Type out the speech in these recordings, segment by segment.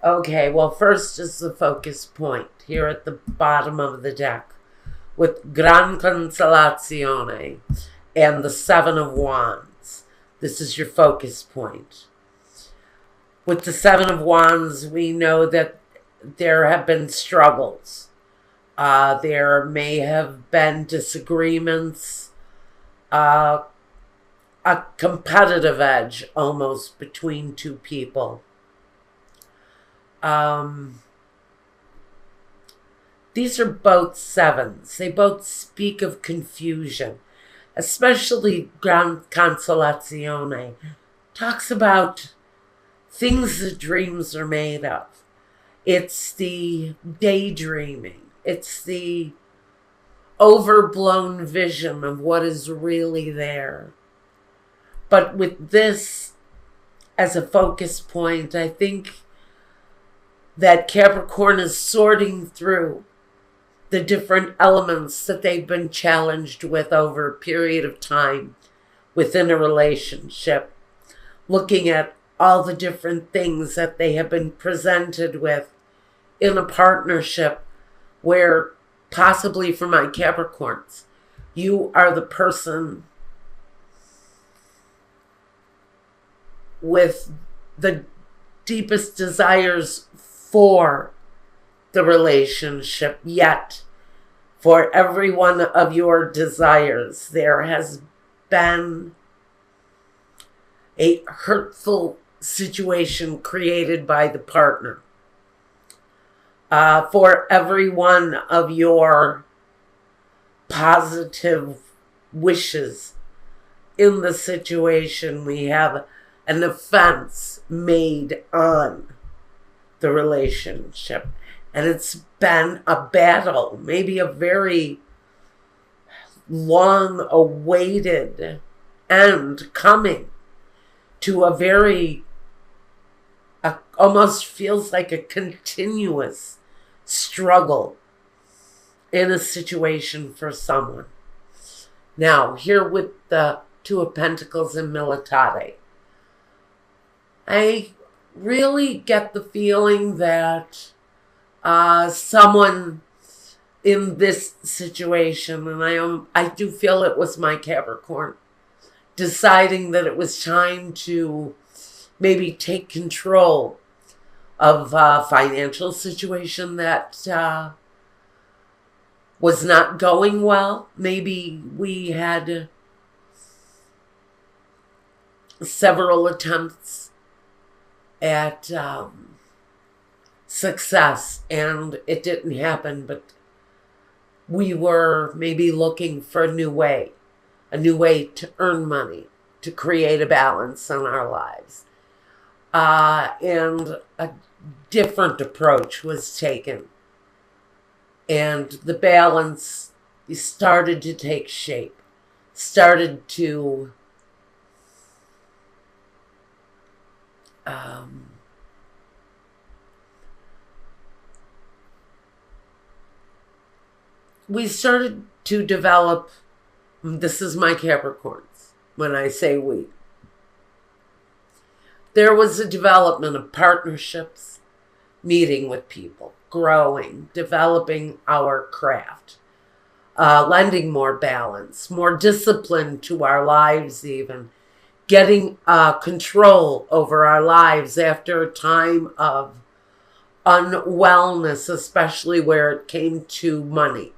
Okay, well, first is the focus point here at the bottom of the deck with Gran Consolazione and the Seven of Wands. This is your focus point. With the Seven of Wands, we know that there have been struggles. There may have been disagreements, a competitive edge almost between two people. These are both sevens. They both speak of confusion, especially Gran Consolazione talks about things that dreams are made of. It's the daydreaming. It's the overblown vision of what is really there. But with this as a focus point, I think that Capricorn is sorting through the different elements that they've been challenged with over a period of time within a relationship, looking at all the different things that they have been presented with in a partnership where possibly for my Capricorns, you are the person with the deepest desires for the relationship, yet for every one of your desires, there has been a hurtful situation created by the partner. For every one of your positive wishes in the situation, we have an offense made on the relationship. And it's been a battle, maybe a very long-awaited end coming to a very, almost feels like a continuous struggle in a situation for someone. Now, here with the Two of Pentacles and Militate, I really get the feeling that someone in this situation, and I do feel it was my Capricorn, deciding that it was time to maybe take control of a financial situation that was not going well. Maybe we had several attempts at success and it didn't happen, but we were maybe looking for a new way to earn money, to create a balance in our lives. And a different approach was taken. And the balance started to take shape, started to we started to develop, this is my Capricorns, when I say we. There was a development of partnerships, meeting with people, growing, developing our craft, lending more balance, more discipline to our lives even, getting control over our lives after a time of unwellness, especially where it came to money.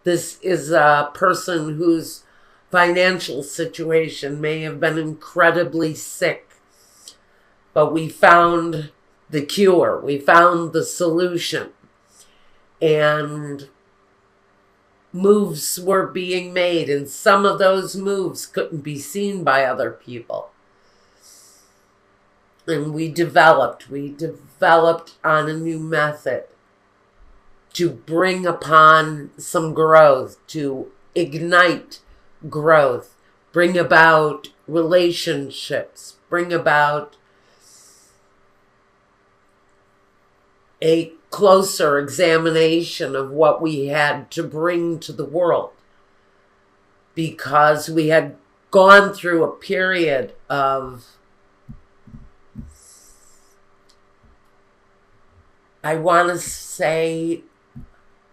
This is a person whose financial situation may have been incredibly sick, but we found the cure. We found the solution. And moves were being made, and some of those moves couldn't be seen by other people. And we developed on a new method to bring upon some growth, to ignite growth, bring about relationships, bring about a closer examination of what we had to bring to the world, because we had gone through a period of I want to say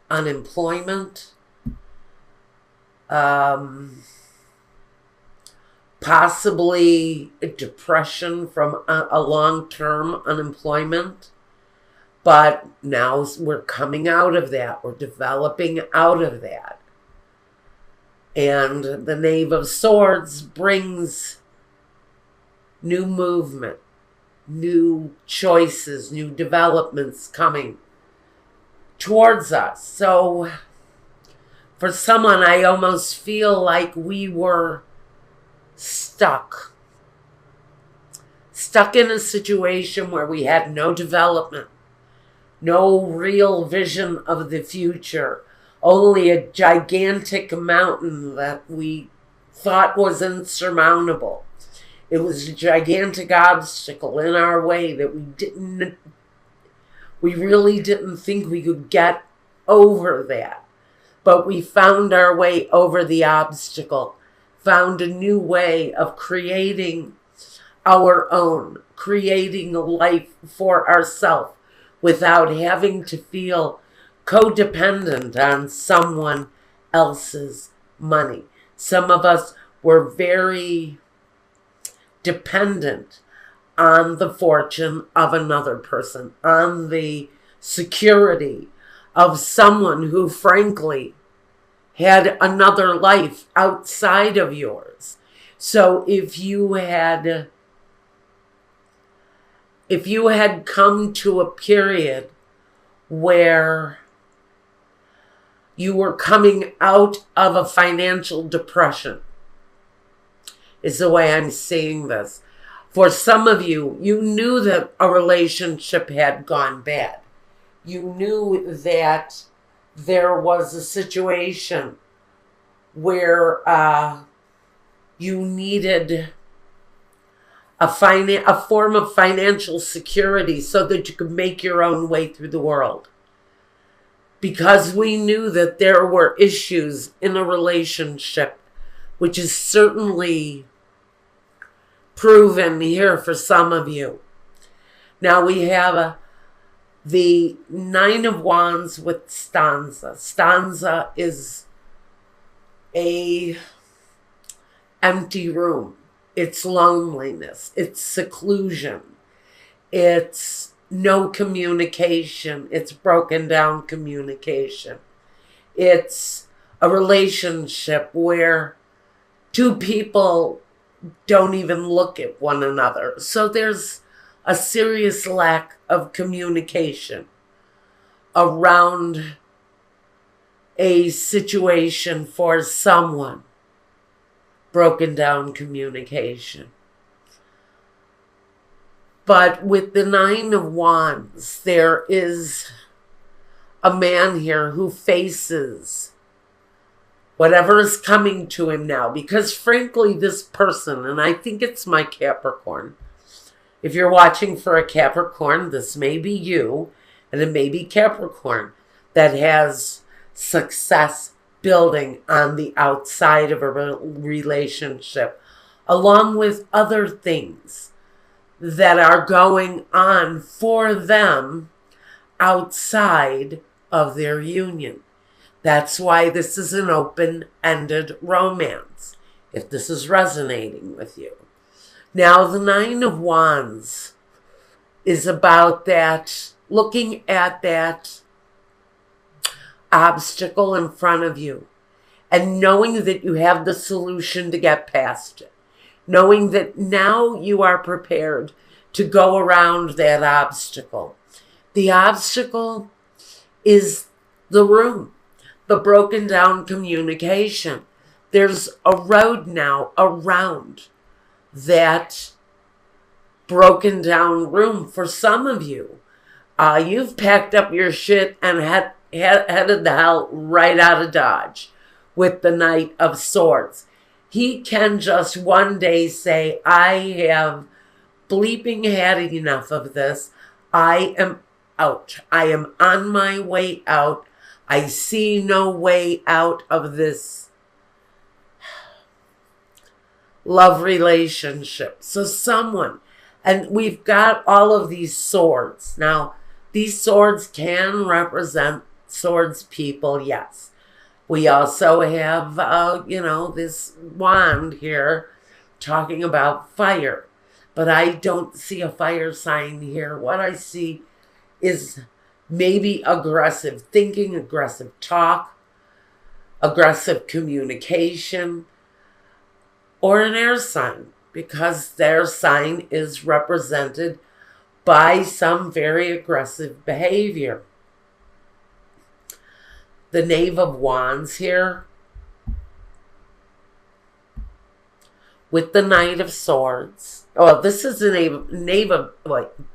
unemployment, possibly depression from a long-term unemployment. But now we're coming out of that. We're developing out of that. And the Knave of Swords brings new movement, new choices, new developments coming towards us. So for someone, I almost feel like we were stuck in a situation where we had no development, no real vision of the future, only a gigantic mountain that we thought was insurmountable. It was a gigantic obstacle in our way that we really didn't think we could get over that. But we found our way over the obstacle, found a new way of creating our own, creating a life for ourselves without having to feel codependent on someone else's money. Some of us were very dependent on the fortune of another person, on the security of someone who, frankly, had another life outside of yours. So if you had come to a period where you were coming out of a financial depression, is the way I'm seeing this. For some of you, you knew that a relationship had gone bad. You knew that there was a situation where you needed a form of financial security so that you could make your own way through the world. Because we knew that there were issues in a relationship, which is certainly proven here for some of you. Now we have the Nine of Wands with stanza. Stanza is a empty room. It's loneliness. It's seclusion. It's no communication. It's broken down communication. It's a relationship where two people don't even look at one another. So there's a serious lack of communication around a situation for someone. Broken down communication. But with the Nine of Wands, there is a man here who faces whatever is coming to him now. Because frankly, this person, and I think it's my Capricorn, if you're watching for a Capricorn, this may be you, and it may be Capricorn that has success building on the outside of a relationship, along with other things that are going on for them outside of their union. That's why this is an open-ended romance, if this is resonating with you. Now, the Nine of Wands is about that, looking at that obstacle in front of you and knowing that you have the solution to get past it. Knowing that now you are prepared to go around that obstacle. The obstacle is the room, the broken down communication. There's a road now around that broken down room. For some of you, you've packed up your shit and headed the hell right out of Dodge with the Knight of Swords. He can just one day say, I have bleeping had enough of this. I am out. I am on my way out. I see no way out of this love relationship. So someone, and we've got all of these swords. Now, These swords can represent swords people, yes. We also have, this wand here talking about fire. But I don't see a fire sign here. What I see is maybe aggressive thinking, aggressive talk, aggressive communication, or an air sign, because their sign is represented by some very aggressive behavior. The Knave of Wands here with the Knight of Swords. Oh, this is a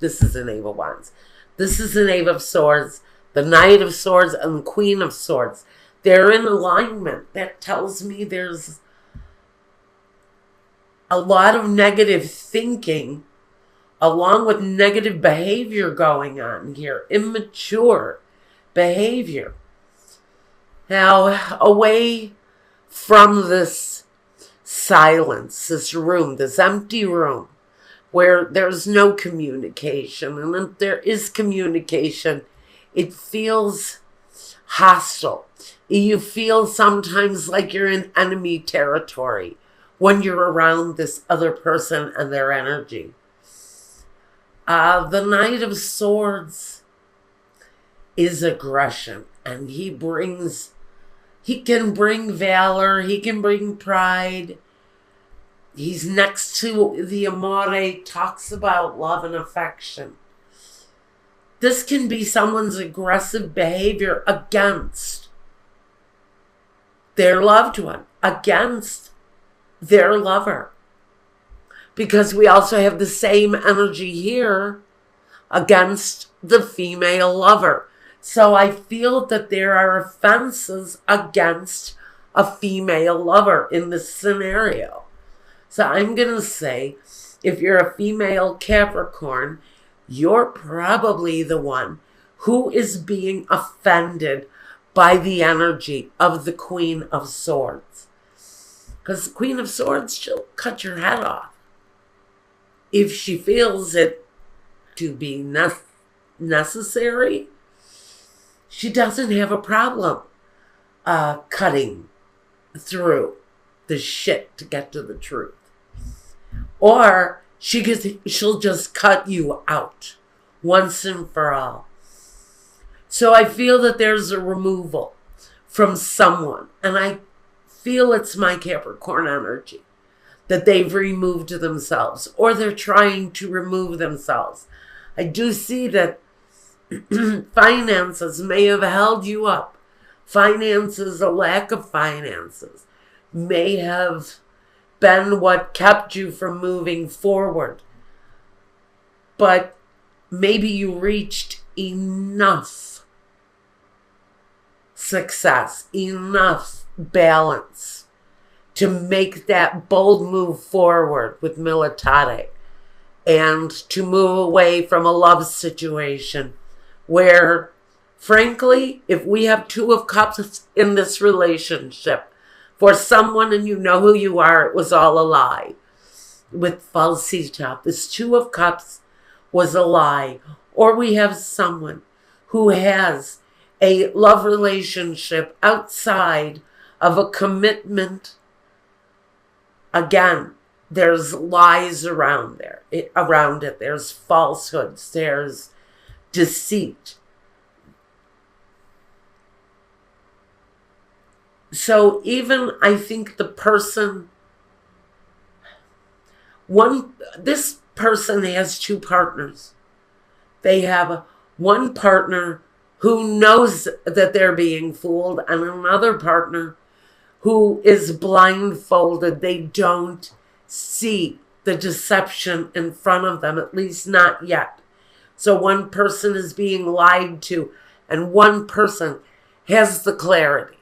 this is a Knave of Wands. This is the Knave of Swords, the Knight of Swords, and the Queen of Swords. They're in alignment. That tells me there's a lot of negative thinking along with negative behavior going on here. Immature behavior. Now, away from this silence, this room, this empty room, where there's no communication, and if there is communication, it feels hostile. You feel sometimes like you're in enemy territory when you're around this other person and their energy. The Knight of Swords is aggression, and he can bring valor, he can bring pride. He's next to the Amore, talks about love and affection. This can be someone's aggressive behavior against their loved one, against their lover. Because we also have the same energy here against the female lover. So I feel that there are offenses against a female lover in this scenario. So I'm going to say, if you're a female Capricorn, you're probably the one who is being offended by the energy of the Queen of Swords. Because the Queen of Swords, she'll cut your head off if she feels it to be necessary. She doesn't have a problem cutting through the shit to get to the truth. Or she'll just cut you out once and for all. So I feel that there's a removal from someone. And I feel it's my Capricorn energy. That they've removed themselves. Or they're trying to remove themselves. I do see that finances may have held you up. Finances, a lack of finances, may have been what kept you from moving forward. But maybe you reached enough success, enough balance to make that bold move forward with Militate and to move away from a love situation where, frankly, if we have Two of Cups in this relationship, for someone and you know who you are, it was all a lie. With Falsita, this Two of Cups was a lie. Or we have someone who has a love relationship outside of a commitment. Again, there's lies around it. There's falsehoods. There's deceit. So even I think this person has two partners. They have one partner who knows that they're being fooled and another partner who is blindfolded. They don't see the deception in front of them, at least not yet. So one person is being lied to and one person has the clarity.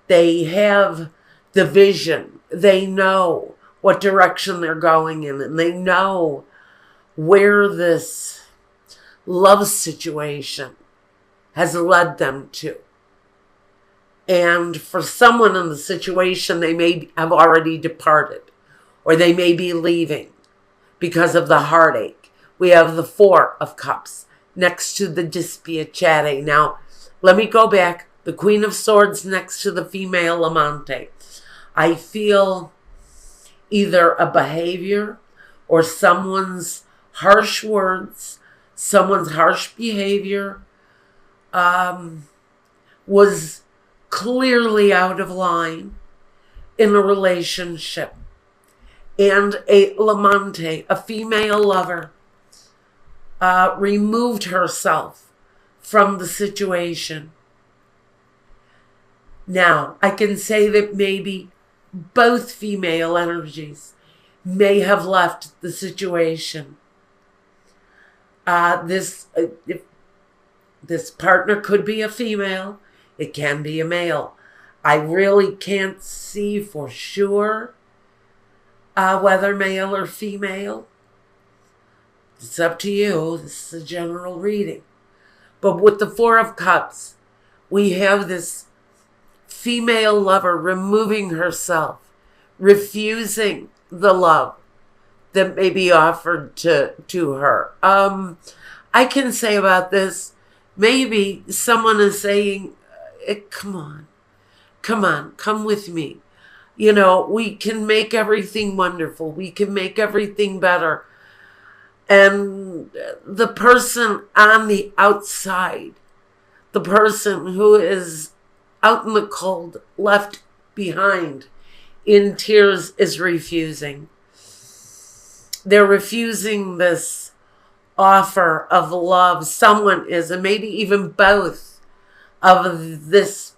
They have the vision. They know what direction they're going in, and they know where this love situation has led them to. And for someone in the situation, they may have already departed, or they may be leaving because of the heartache. We have the Four of Cups. next to the dispiacere. Now, let me go back. The Queen of Swords next to the female amante. I feel either a behavior or someone's harsh words, someone's harsh behavior was clearly out of line in a relationship. And a l'amante, a female lover, removed herself from the situation. Now, I can say that maybe both female energies may have left the situation. This partner could be a female. It can be a male. I really can't see for sure whether male or female. It's up to you. This is a general reading. But with the Four of Cups, we have this female lover removing herself, refusing the love that may be offered to her. I can say about this, maybe someone is saying, come on, come with me. You know, we can make everything wonderful. We can make everything better. And the person on the outside, the person who is out in the cold, left behind in tears, is refusing. They're refusing this offer of love. Someone is, and maybe even both of this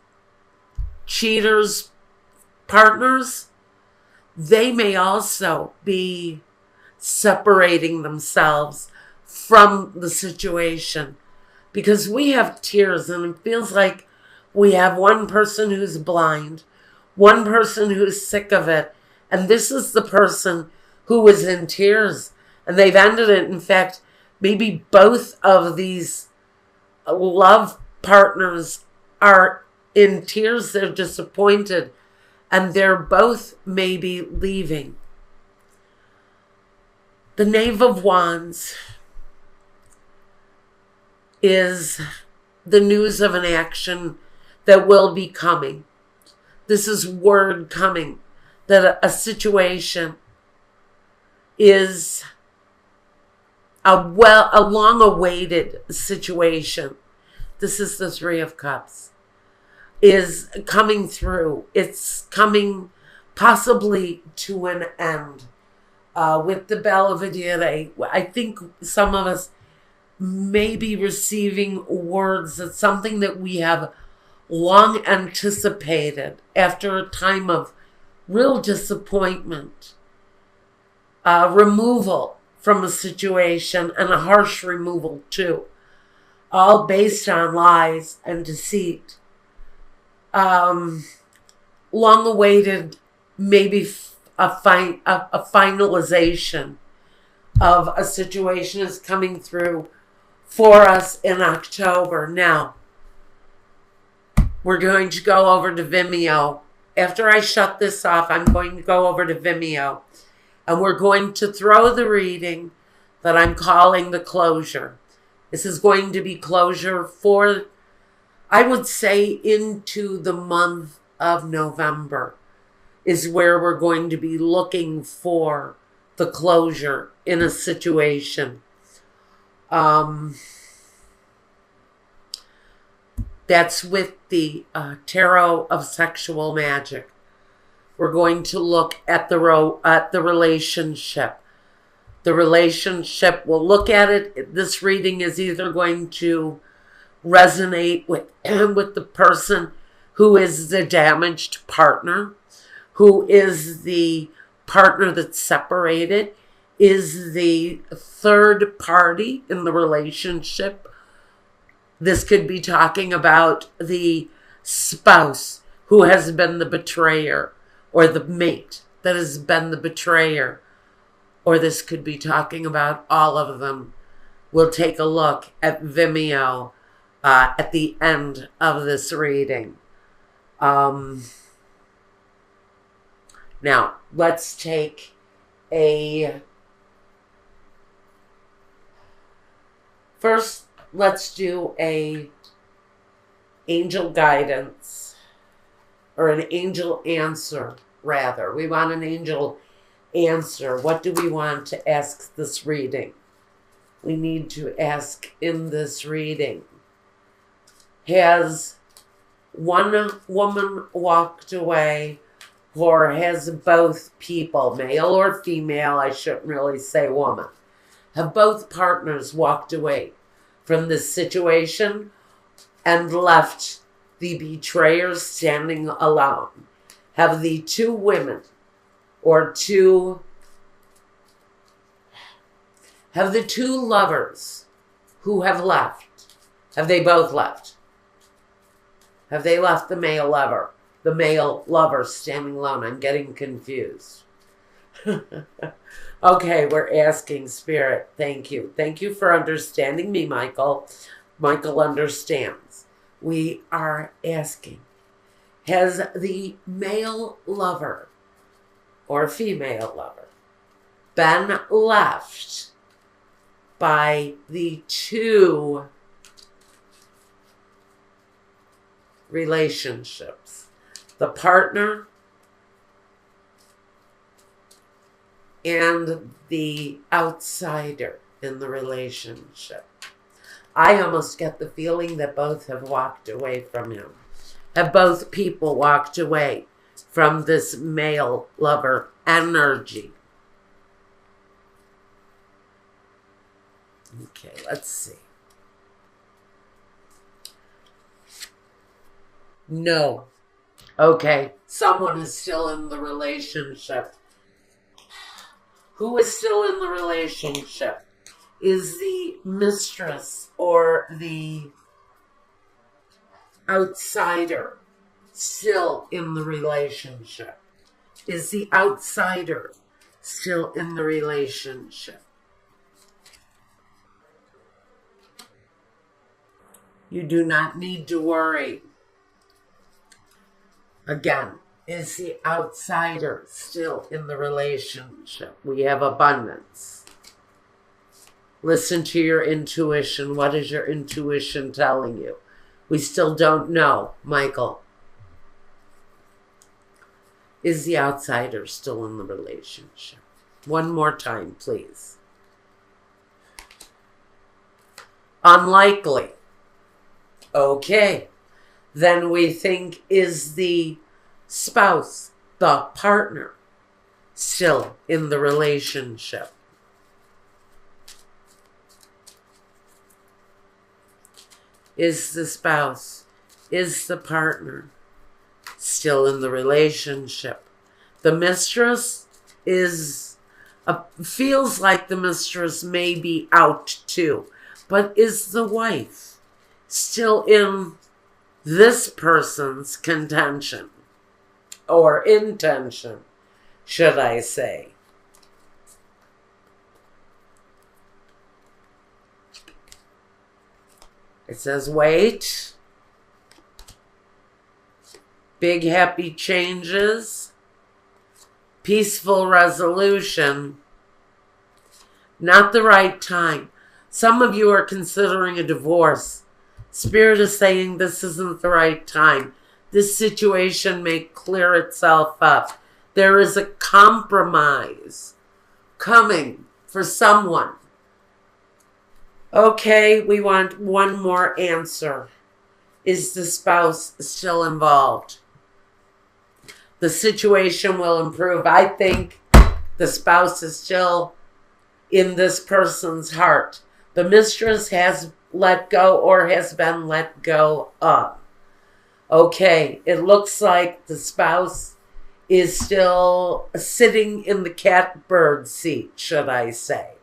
cheater's partners, they may also be separating themselves from the situation, because we have tears and it feels like we have one person who's blind, one person who's sick of it, and this is the person who is in tears and they've ended it. In fact, maybe both of these love partners are in tears, they're disappointed, and they're both maybe leaving. The Knave of Wands is the news of an action that will be coming. This is word coming that a situation is a long-awaited situation. This is the Three of Cups. Is coming through. It's coming possibly to an end. With the Belvedere, I think some of us may be receiving words that something that we have long anticipated after a time of real disappointment, removal from a situation, and a harsh removal too, all based on lies and deceit. Long-awaited, maybe a finalization of a situation is coming through for us in October. Now, we're going to go over to Vimeo. After I shut this off, I'm going to go over to Vimeo, and we're going to throw the reading that I'm calling the closure. This is going to be closure for, I would say, into the month of November is where we're going to be looking for the closure in a situation. That's with the Tarot of Sexual Magic. We're going to look at the relationship. The relationship, we'll look at it. This reading is either going to resonate with the person who is the damaged partner, who is the partner that's separated, is the third party in the relationship. This could be talking about the spouse who has been the betrayer, or the mate that has been the betrayer. Or this could be talking about all of them. We'll take a look at Vimeo at the end of this reading. Now, let's take a... First, let's do a angel guidance, or an angel answer, rather. We want an angel answer. What do we want to ask this reading? We need to ask in this reading, has one woman walked away, or has both people, male or female, I shouldn't really say woman, have both partners walked away from this situation and left the betrayer standing alone? Have the two women have the two lovers who have left, have they both left? Have they left the male lover standing alone? I'm getting confused. Okay, we're asking Spirit. Thank you. Thank you for understanding me, Michael. Michael understands. We are asking, has the male lover or female lover been left by the two relationships, the partner and the outsider in the relationship? I almost get the feeling that both have walked away from him. Have both people walked away from this male lover energy? Okay, let's see. No. Okay, someone is still in the relationship. Who is still in the relationship? Is the mistress or the outsider still in the relationship? Is the outsider still in the relationship? You do not need to worry. Again, is the outsider still in the relationship? We have abundance. Listen to your intuition. What is your intuition telling you? We still don't know, Michael. Is the outsider still in the relationship? One more time, please. Unlikely. Okay. Then we think, is the spouse, the partner, still in the relationship? Is the spouse, is the partner still in the relationship? The mistress feels like the mistress may be out too, but is the wife still in this person's contention or intention, should I say? It says, wait. Big happy changes. Peaceful resolution. Not the right time. Some of you are considering a divorce. Spirit is saying this isn't the right time. This situation may clear itself up. There is a compromise coming for someone. Okay, we want one more answer. Is the spouse still involved? The situation will improve. I think the spouse is still in this person's heart. The mistress has let go or has been let go of. Okay, it looks like the spouse is still sitting in the catbird seat, should I say.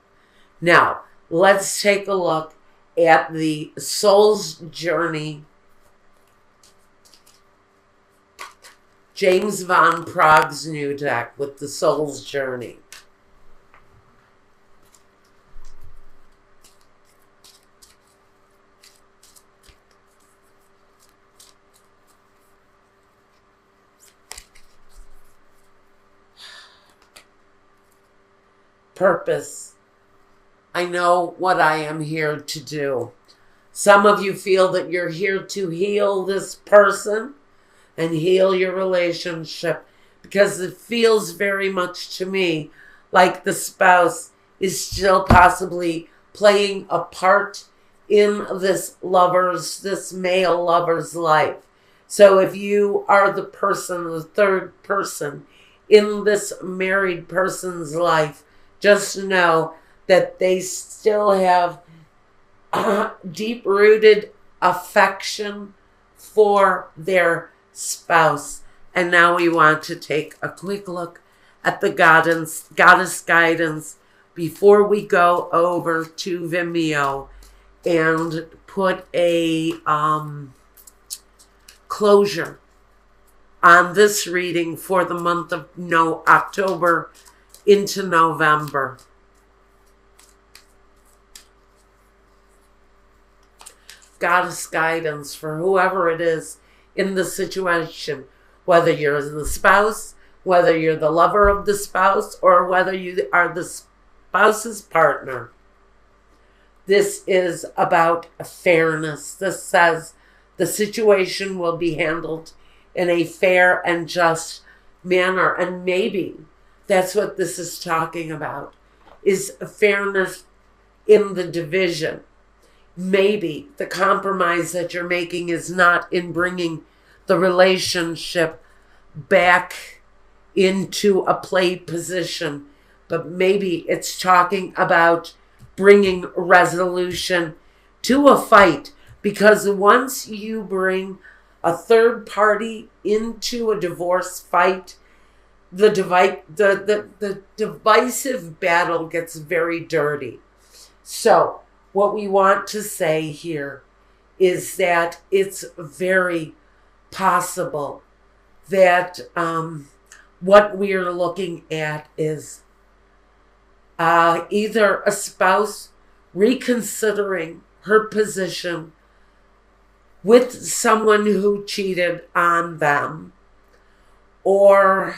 Now, let's take a look at the soul's journey. James Van Prague's new deck with the soul's journey. Purpose. I know what I am here to do. Some of you feel that you're here to heal this person and heal your relationship, because it feels very much to me like the spouse is still possibly playing a part in this male lover's life. So if you are the person, the third person in this married person's life, just know that they still have deep-rooted affection for their spouse. And now we want to take a quick look at the goddess guidance before we go over to Vimeo and put a closure on this reading for the month of October into November. Goddess guidance for whoever it is in the situation, whether you're the spouse, whether you're the lover of the spouse, or whether you are the spouse's partner. This is about fairness. This says the situation will be handled in a fair and just manner. And maybe that's what this is talking about, is fairness in the division. Maybe the compromise that you're making is not in bringing the relationship back into a play position, but maybe it's talking about bringing resolution to a fight. Because once you bring a third party into a divorce fight, the divisive battle gets very dirty. So what we want to say here is that it's very possible that what we're looking at is either a spouse reconsidering her position with someone who cheated on them, or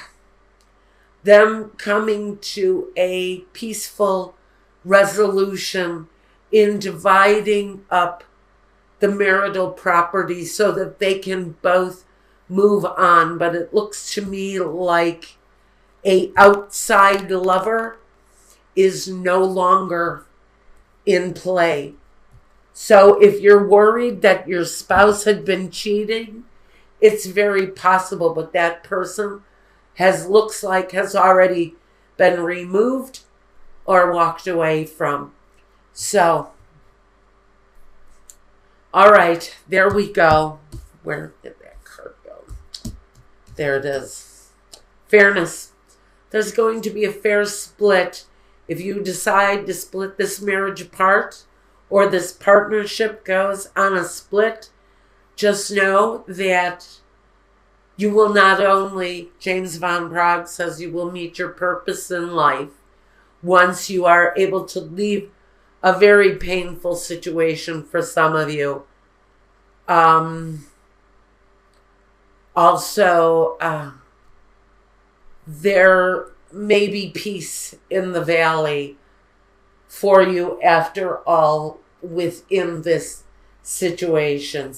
them coming to a peaceful resolution in dividing up the marital property so that they can both move on. But it looks to me like a outside lover is no longer in play. So if you're worried that your spouse had been cheating, it's very possible, but that person looks like has already been removed or walked away from. So, all right, there we go. Where did that card go? There it is. Fairness. There's going to be a fair split. If you decide to split this marriage apart, or this partnership goes on a split, just know that you will not only, James Van Praagh says, you will meet your purpose in life once you are able to leave a very painful situation for some of you. Also, there may be peace in the valley for you after all within this situation.